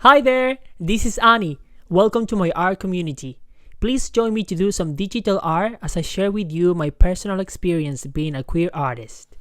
Hi there, this is Annie. Welcome to my art community. Please join me to do some digital art as I share with you my personal experience being a queer artist.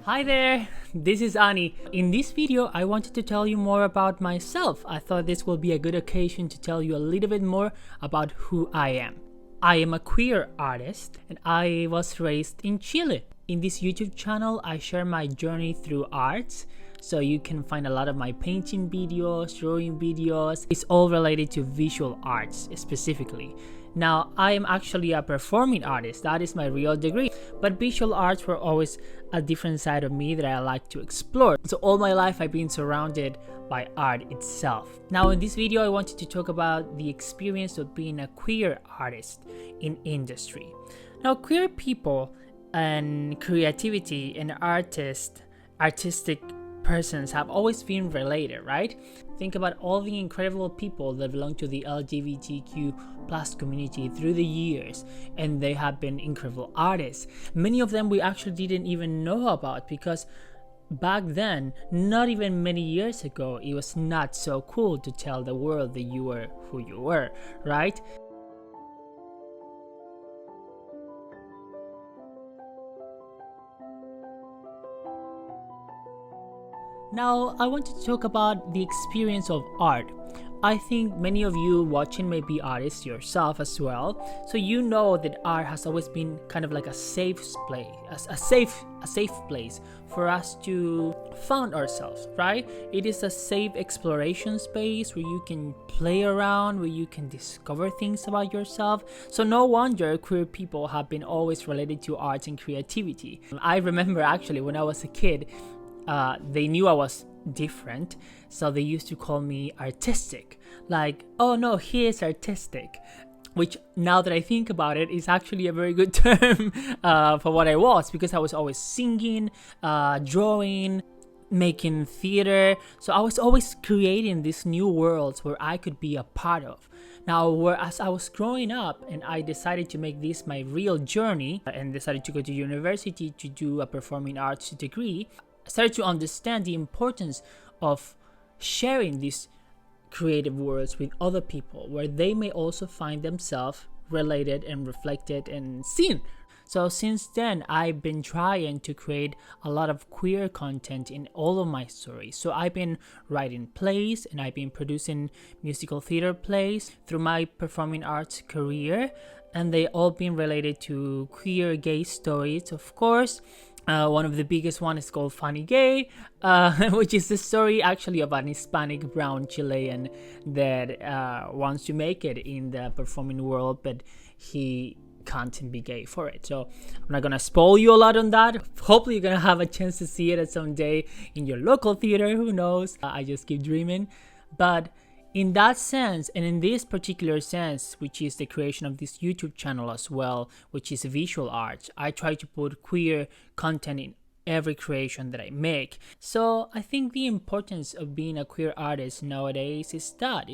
Hi there, this is Annie. In this video, I wanted to tell you more about myself. I thought this will be a good occasion to tell you a little bit more about who I am. I am a queer artist and I was raised in Chile. In this YouTube channel, I share my journey through arts, so you can find a lot of my painting videos, drawing videos. It's all related to visual arts specifically. Now, I am actually a performing artist. That is my real degree. But visual arts were always a different side of me that I like to explore. So all my life I've been surrounded by art itself. Now in this video I wanted to talk about the experience of being a queer artist in industry. Now queer people and creativity and artistic persons have always been related, right? Think about all the incredible people that belong to the LGBTQ plus community through the years, and they have been incredible artists. Many of them we actually didn't even know about because back then, not even many years ago, it was not so cool to tell the world that you were who you were, right? Now, I want to talk about the experience of art. I think many of you watching may be artists yourself as well, so you know that art has always been kind of like a safe place, a safe place for us to find ourselves, right? It is a safe exploration space where you can play around, where you can discover things about yourself. So no wonder queer people have been always related to arts and creativity. I remember actually when I was a kid, they knew I was different, so they used to call me artistic, like, oh no, he is artistic, which now that I think about it is actually a very good term for what I was, because I was always singing, drawing, making theater, so I was always creating these new worlds where I could be a part of. Now, whereas I was growing up and I decided to make this my real journey and decided to go to university to do a performing arts degree, I started to understand the importance of sharing these creative worlds with other people where they may also find themselves related and reflected and seen. So since then, I've been trying to create a lot of queer content in all of my stories. So I've been writing plays and I've been producing musical theater plays through my performing arts career, and they all been related to queer gay stories, of course. One of the biggest one is called Funny Gay, which is the story actually of an Hispanic brown Chilean that wants to make it in the performing world, but he can't be gay for it. So I'm not gonna spoil you a lot on that. Hopefully you're gonna have a chance to see it at some day in your local theater, who knows. I just keep dreaming. But in that sense, and in this particular sense, which is the creation of this YouTube channel as well, which is visual arts, I try to put queer content in every creation that I make. So I think the importance of being a queer artist nowadays is that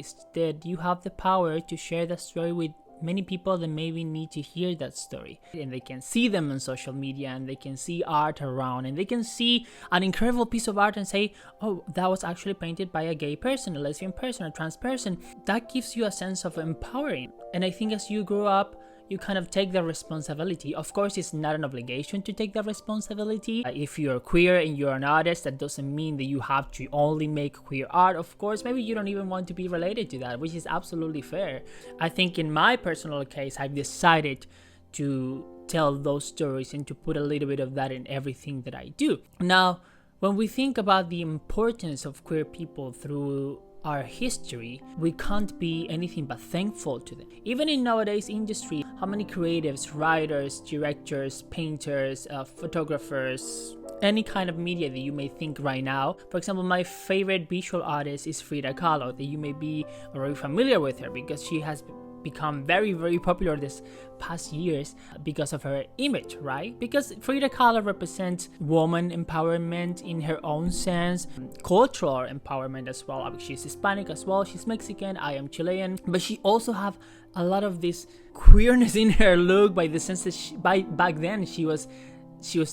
you have the power to share the story with many people that maybe need to hear that story, and they can see them on social media and they can see art around and they can see an incredible piece of art and say, oh, that was actually painted by a gay person, a lesbian person, a trans person. That gives you a sense of empowering. And I think as you grow up, you kind of take the responsibility. Of course, it's not an obligation to take the responsibility. If you're queer and you're an artist, that doesn't mean that you have to only make queer art. Of course, maybe you don't even want to be related to that, which is absolutely fair. I think in my personal case, I've decided to tell those stories and to put a little bit of that in everything that I do. Now, when we think about the importance of queer people through our history, we can't be anything but thankful to them. Even in nowadays industry, how many creatives, writers, directors, painters, photographers, any kind of media that you may think right now. For example, my favorite visual artist is Frida Kahlo, that you may be already familiar with her because she has become very, very popular this past years because of her image, right? Because Frida Kahlo represents woman empowerment in her own sense, cultural empowerment as well. She's Hispanic as well, she's Mexican, I am Chilean, but she also have a lot of this queerness in her look, by the sense that back then she was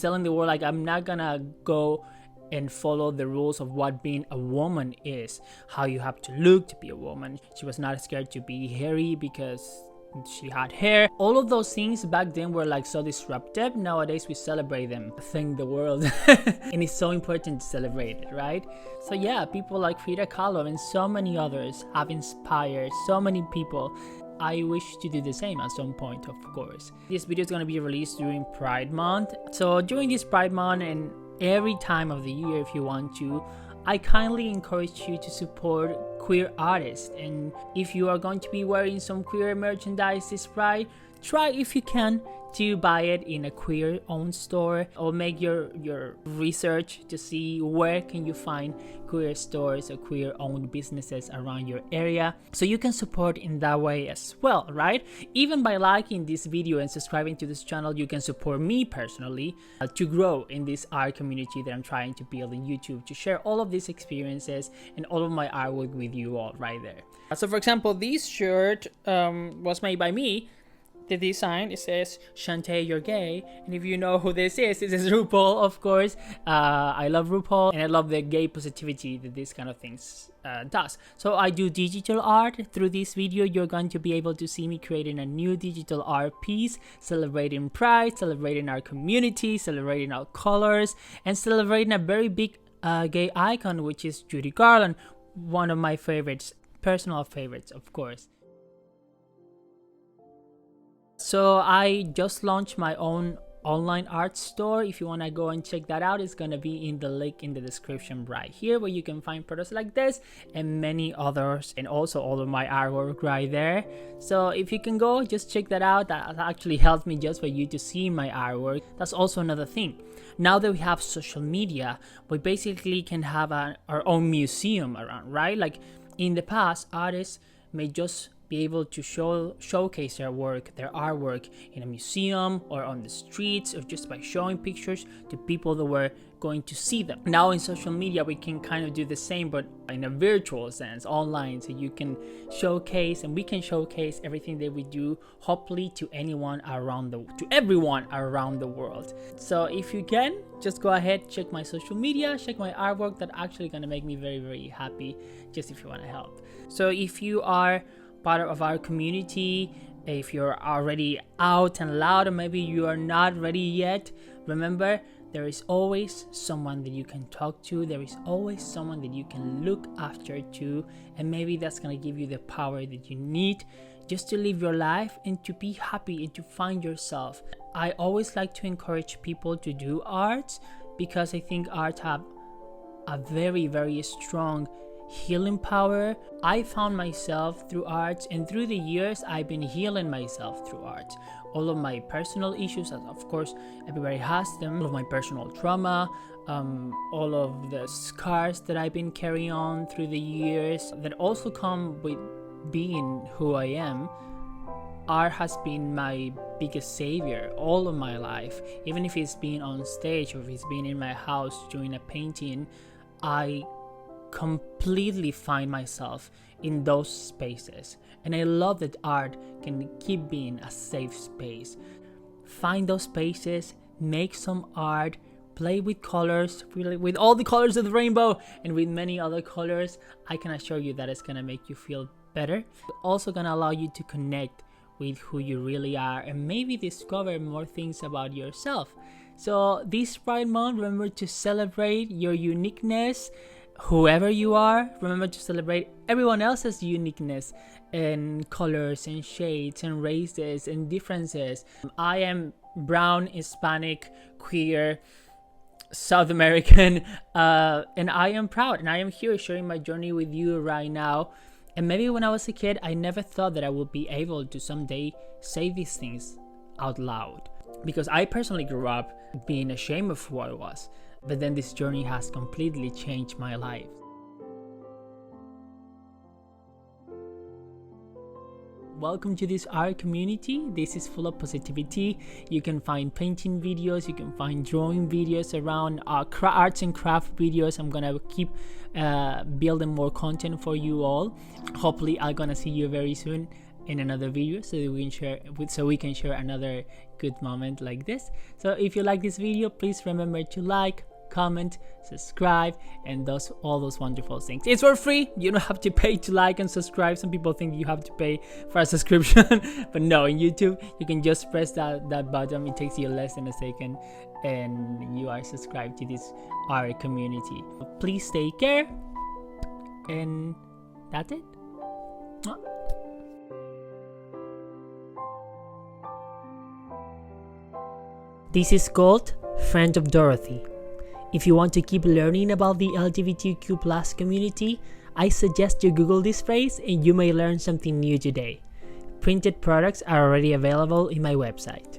telling the world, like, I'm not gonna go and follow the rules of what being a woman is, how you have to look to be a woman. She was not scared to be hairy because she had hair. All of those things back then were like so disruptive. Nowadays we celebrate them, thank the world. And it's so important to celebrate it, right? So yeah, people like Frida Kahlo and so many others have inspired so many people. I wish to do the same at some point, of course. This video is going to be released during Pride Month. So during this Pride Month and every time of the year, if you want to, I kindly encourage you to support queer artists. And if you are going to be wearing some queer merchandise this Pride, try, if you can, to buy it in a queer owned store, or make your research to see where can you find queer stores or queer owned businesses around your area, so you can support in that way as well, right? Even by liking this video and subscribing to this channel, you can support me personally to grow in this art community that I'm trying to build on YouTube, to share all of these experiences and all of my artwork with you all right there. So for example, this shirt was made by me. The design, it says Shantae, you're gay, and if you know who this is RuPaul, of course. I love RuPaul and I love the gay positivity that this kind of things does. So I do digital art. Through this video you're going to be able to see me creating a new digital art piece, celebrating Pride, celebrating our community, celebrating our colors, and celebrating a very big gay icon, which is Judy Garland, one of my favorites, personal favorites, of course. So I just launched my own online art store. If you want to go and check that out, it's going to be in the link in the description right here, where you can find products like this and many others, and also all of my artwork right there. So if you can go, just check that out. That actually helps me just for you to see my artwork. That's also another thing. Now that we have social media, we basically can have our own museum around, right? Like in the past, artists may just be able to showcase their work, their artwork, in a museum or on the streets, or just by showing pictures to people that were going to see them. Now in social media we can kind of do the same, but in a virtual sense, online, so you can showcase, and we can showcase everything that we do, hopefully to everyone around the world. So if you can, just go ahead, check my social media, check my artwork. That actually gonna make me very, very happy, just if you want to help. So if you are part of our community, if you're already out and loud, or maybe you are not ready yet, remember, there is always someone that you can talk to, there is always someone that you can look after to, and maybe that's gonna give you the power that you need just to live your life and to be happy and to find yourself. I always like to encourage people to do art, because I think art have a very, very strong healing power. I found myself through art, and through the years I've been healing myself through art. All of my personal issues, as of course everybody has them, all of my personal trauma, all of the scars that I've been carrying on through the years that also come with being who I am. Art has been my biggest savior all of my life. Even if it's been on stage or if it's been in my house doing a painting, I completely find myself in those spaces, and I love that art can keep being a safe space. Find those spaces, make some art, play with colors, really with all the colors of the rainbow and with many other colors. I can assure you that it's gonna make you feel better. Also gonna allow you to connect with who you really are and maybe discover more things about yourself. So this Pride Month, remember to celebrate your uniqueness. Whoever you are, remember to celebrate everyone else's uniqueness and colors and shades and races and differences. I am brown, Hispanic, queer, South American, and I am proud, and I am here sharing my journey with you right now. And maybe when I was a kid, I never thought that I would be able to someday say these things out loud, because I personally grew up being ashamed of who I was. But then this journey has completely changed my life. welcome to this art community. This is full of positivity. You can find painting videos, you can find drawing videos around arts and craft videos. I'm gonna keep building more content for you all. Hopefully I'm gonna see you very soon in another video, so we can share another good moment like this. So if you like this video, please remember to like, comment, subscribe, and all those wonderful things. It's for free. You don't have to pay to like and subscribe. Some people think you have to pay for a subscription but no, in YouTube you can just press that button. It takes you less than a second and you are subscribed to this art community. Please take care, and that's it. This is called Friend of Dorothy. If you want to keep learning about the LGBTQ+ community, I suggest you Google this phrase and you may learn something new today. Printed products are already available in my website.